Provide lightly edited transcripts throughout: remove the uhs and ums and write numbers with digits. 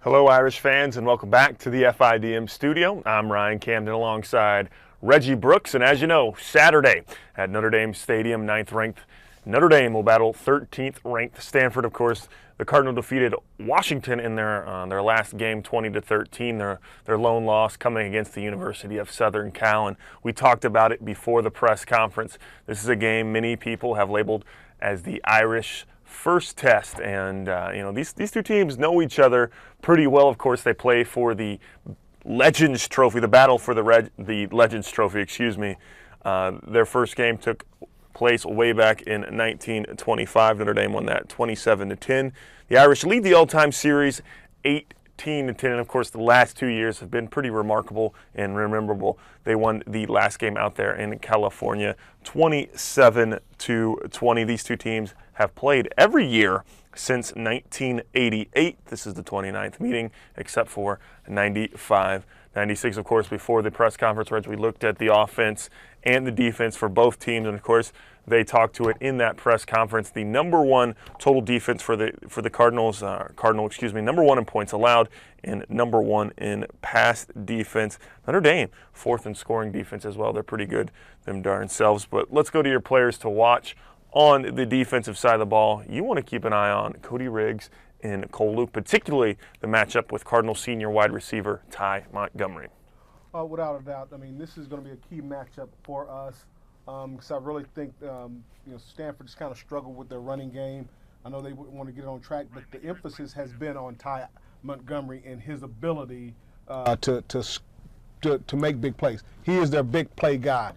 Hello, Irish fans, and welcome back to the FIDM studio. I'm Ryan Camden alongside Reggie Brooks, and as you know, Saturday at Notre Dame Stadium, 9th-ranked Notre Dame will battle 13th-ranked Stanford. Of course, the Cardinal defeated Washington in their last game, 20-13. Their lone loss coming against the University of Southern Cal, and we talked about it before the press conference. This is a game many people have labeled as the Irish first test, and these two teams know each other pretty well. Of course, they play for the Legends Trophy, the battle for the Legends Trophy. Their first game took place way back in 1925. Notre Dame won that 27-10. The Irish lead the all-time series 18-10, and of course the last 2 years have been pretty remarkable and rememberable. They won the last game out there in California 27-20. These two teams have played every year since 1988. This is the 29th meeting, except for 95. 96, of course, before the press conference, where we looked at the offense and the defense for both teams, and of course, they talked to it in that press conference. The number one total defense for the Cardinals, number one in points allowed and number one in pass defense. Notre Dame, fourth in scoring defense as well. They're pretty good, them darn selves. But let's go to your players to watch on the defensive side of the ball. You want to keep an eye on Cody Riggs and Cole Luke, particularly the matchup with Cardinal senior wide receiver Ty Montgomery. Without a doubt. I mean, this is going to be a key matchup for us because I really think Stanford just kind of struggled with their running game. I know they want to get it on track, but the emphasis has been on Ty Montgomery and his ability to make big plays. He is their big play guy.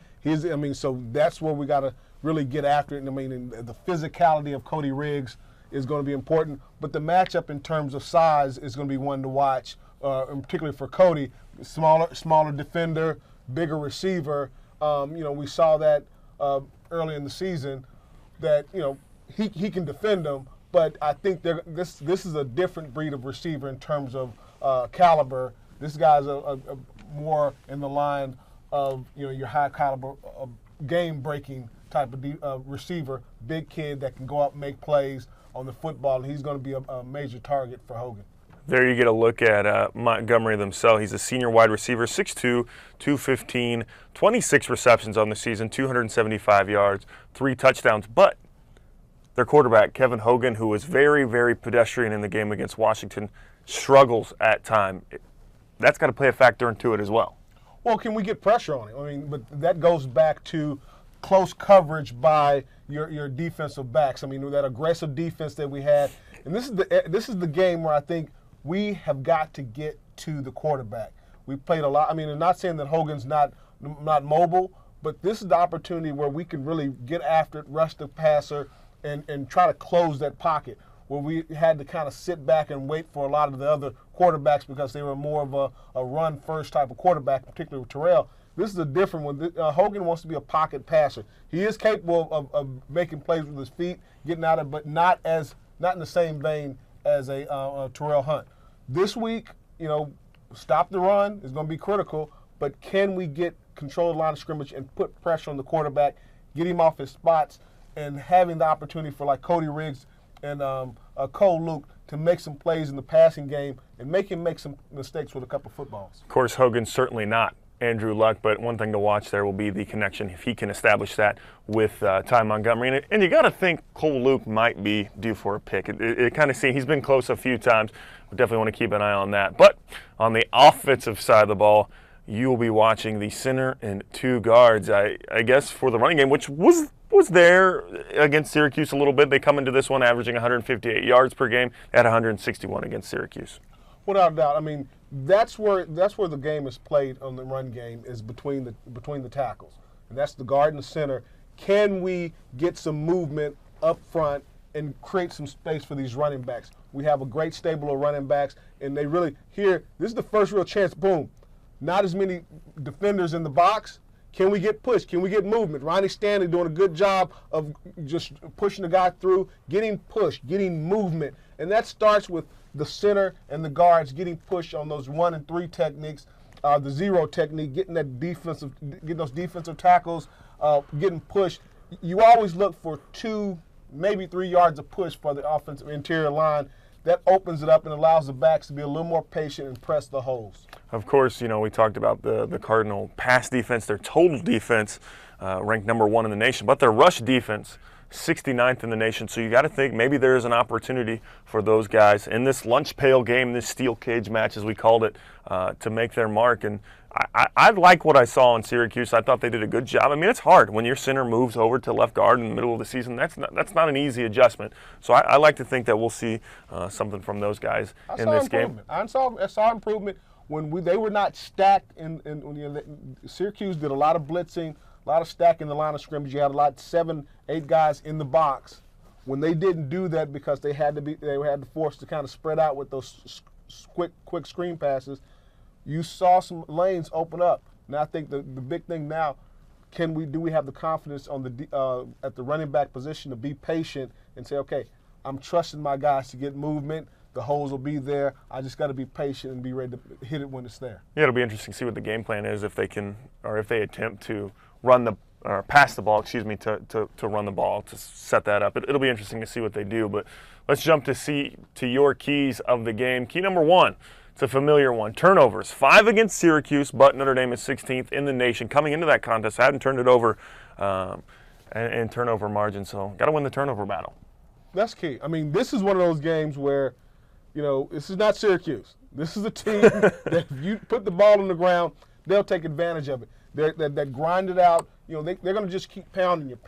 So that's where we got to really get after it. And the physicality of Cody Riggs is going to be important, but the matchup in terms of size is going to be one to watch, and particularly for Cody. Smaller defender, bigger receiver. We saw that early in the season that he can defend them, but I think this is a different breed of receiver in terms of caliber. This guy's a more in the line of your high caliber, game breaking type of receiver, big kid that can go out and make plays on the football, and he's going to be a major target for Hogan. There you get a look at Montgomery themselves. He's a senior wide receiver, 6'2", 215, 26 receptions on the season, 275 yards, 3 touchdowns. But their quarterback, Kevin Hogan, who was very, very pedestrian in the game against Washington, struggles at times. That's got to play a factor into it as well. Well, can we get pressure on him? But that goes back to close coverage by your defensive backs. That aggressive defense that we had. And this is the game where I think we have got to get to the quarterback. We played a lot. I'm not saying that Hogan's not mobile, but this is the opportunity where we can really get after it, rush the passer, and try to close that pocket, where we had to kind of sit back and wait for a lot of the other quarterbacks because they were more of a run-first type of quarterback, particularly with Terrell. This is a different one. Hogan wants to be a pocket passer. He is capable of making plays with his feet, getting out of it, but not in the same vein as a Terrell Hunt. This week, stop the run is going to be critical, but can we get control of the line of scrimmage and put pressure on the quarterback, get him off his spots, and having the opportunity for like Cody Riggs and Cole Luke to make some plays in the passing game and make him make some mistakes with a couple footballs. Of course, Hogan's certainly not Andrew Luck, but one thing to watch there will be the connection, if he can establish that with Ty Montgomery. And you got to think Cole Luke might be due for a pick. It kind of seems he's been close a few times. We definitely want to keep an eye on that. But on the offensive side of the ball, you will be watching the center and 2 guards, I guess, for the running game, which was there against Syracuse a little bit. They come into this one averaging 158 yards per game at 161 against Syracuse. Without a doubt. That's where the game is played on the run game, is between the tackles, and that's the guard and the center. Can we get some movement up front and create some space for these running backs? We have a great stable of running backs, and they really this is the first real chance. Boom, not as many defenders in the box. Can we get pushed? Can we get movement? Ronnie Stanley doing a good job of just pushing the guy through, getting pushed, getting movement, and that starts with the center and the guards getting pushed on those 1 and 3 techniques, the zero technique, getting those defensive tackles, getting pushed. You always look for 2, maybe 3 yards of push for the offensive interior line that opens it up and allows the backs to be a little more patient and press the holes. Of course, we talked about the Cardinal pass defense, their total defense ranked number 1 in the nation, but their rush defense 69th in the nation. So you got to think maybe there is an opportunity for those guys in this lunch pail game, this steel cage match as we called it, to make their mark. And I like what I saw in Syracuse. I thought they did a good job. I mean, it's hard when your center moves over to left guard in the middle of the season. That's not an easy adjustment. So I like to think that we'll see something from those guys in this game. I saw improvement when they were not stacked. Syracuse did a lot of blitzing, a lot of stacking the line of scrimmage. You had a lot, 7, 8 guys in the box. When they didn't do that because they had to force to kind of spread out with those quick screen passes, you saw some lanes open up. Now I think the big thing now, do we have the confidence on at the running back position to be patient and say, okay, I'm trusting my guys to get movement. The holes will be there. I just got to be patient and be ready to hit it when it's there. Yeah, it'll be interesting to see what the game plan is if they attempt to pass the ball, to run the ball, to set that up. It'll be interesting to see what they do. But let's jump to your keys of the game. Key number 1, it's a familiar one. Turnovers. 5 against Syracuse, but Notre Dame is 16th in the nation. Coming into that contest, hadn't turned it over in turnover margin, so got to win the turnover battle. That's key. I mean, this is one of those games where, this is not Syracuse. This is a team that if you put the ball on the ground, they'll take advantage of it. They grind it out. They're going to just keep pounding you,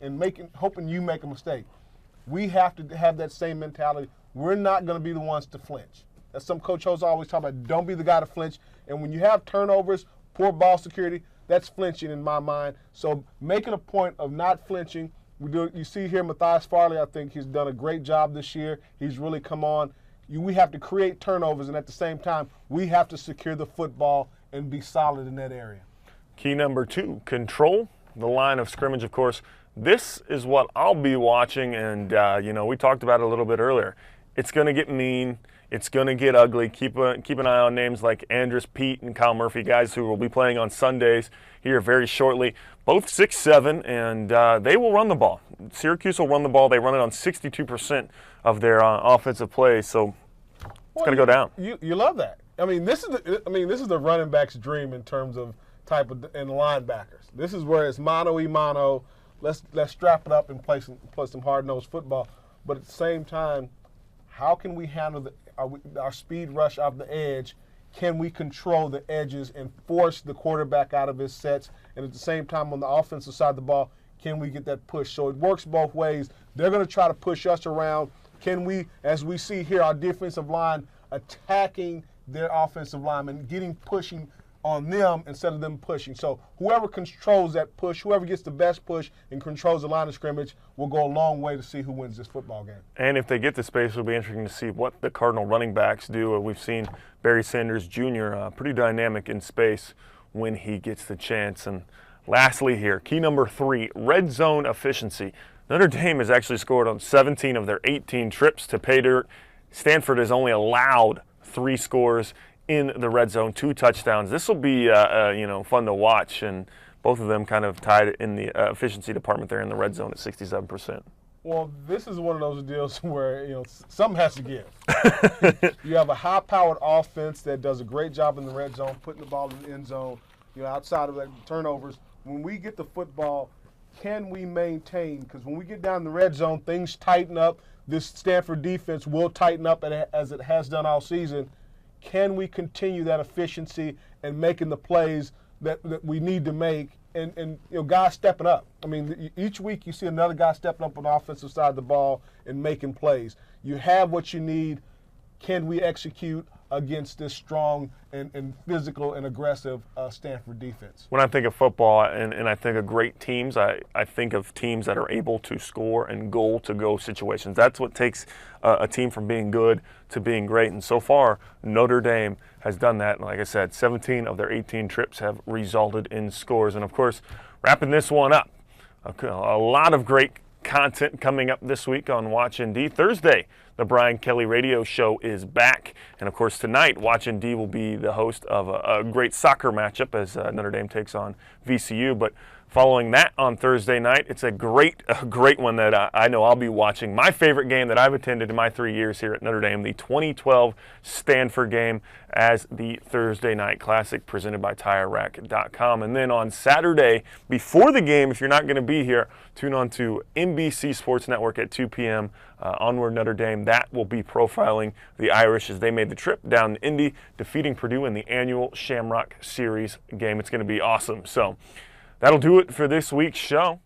and hoping you make a mistake. We have to have that same mentality. We're not going to be the ones to flinch. As some Coach Ho's always talk about, don't be the guy to flinch. And when you have turnovers, poor ball security, that's flinching in my mind. So making a point of not flinching. You see here Matthias Farley, I think he's done a great job this year. He's really come on. We have to create turnovers, and at the same time, we have to secure the football and be solid in that area. Key number 2, control the line of scrimmage, of course. This is what I'll be watching, and, we talked about it a little bit earlier. It's going to get mean. It's going to get ugly. Keep an eye on names like Andrus Peat and Kyle Murphy, guys who will be playing on Sundays here very shortly. Both 6'7", and they will run the ball. Syracuse will run the ball. They run it on 62% of their offensive plays, so it's going to go down. You love that. I mean, this is the running back's dream in terms of and linebackers. This is where it's mano-a-mano. Let's strap it up and play some hard-nosed football. But at the same time, how can we handle our speed rush off the edge? Can we control the edges and force the quarterback out of his sets? And at the same time, on the offensive side of the ball, can we get that push? So it works both ways. They're going to try to push us around. Can we, as we see here, our defensive line attacking their offensive linemen, pushing on them instead of them pushing. So whoever controls that push, whoever gets the best push and controls the line of scrimmage will go a long way to see who wins this football game. And if they get the space, it'll be interesting to see what the Cardinal running backs do. We've seen Barry Sanders Jr. Pretty dynamic in space when he gets the chance. And lastly here, key number 3, red zone efficiency. Notre Dame has actually scored on 17 of their 18 trips to pay dirt. Stanford has only allowed 3 scores in the red zone, 2 touchdowns. This will be fun to watch, and both of them kind of tied in the efficiency department there in the red zone at 67%. Well, this is one of those deals where something has to give. You have a high-powered offense that does a great job in the red zone, putting the ball in the end zone. Outside of that turnovers, when we get the football, can we maintain? Because when we get down the red zone, things tighten up. This Stanford defense will tighten up as it has done all season. Can we continue that efficiency and making the plays that we need to make and guys stepping up? I mean, each week you see another guy stepping up on the offensive side of the ball and making plays. You have what you need. Can we execute against this strong and physical and aggressive Stanford defense? When I think of football and I think of great teams, I think of teams that are able to score in goal-to-go situations. That's what takes a team from being good to being great. And so far, Notre Dame has done that. And like I said, 17 of their 18 trips have resulted in scores. And, of course, wrapping this one up, a lot of great content coming up this week on Watch ND. Thursday, the Brian Kelly radio show is back. And, of course, tonight, Watch ND will be the host of a great soccer matchup as Notre Dame takes on VCU. But Following that on Thursday night, it's a great one that I know I'll be watching. My favorite game that I've attended in my 3 years here at Notre Dame, the 2012 Stanford game, as the Thursday Night Classic presented by TireRack.com. And then on Saturday, before the game, if you're not going to be here, tune on to NBC Sports Network at 2 p.m. Onward Notre Dame. That will be profiling the Irish as they made the trip down to Indy, defeating Purdue in the annual Shamrock Series game. It's going to be awesome. So that'll do it for this week's show.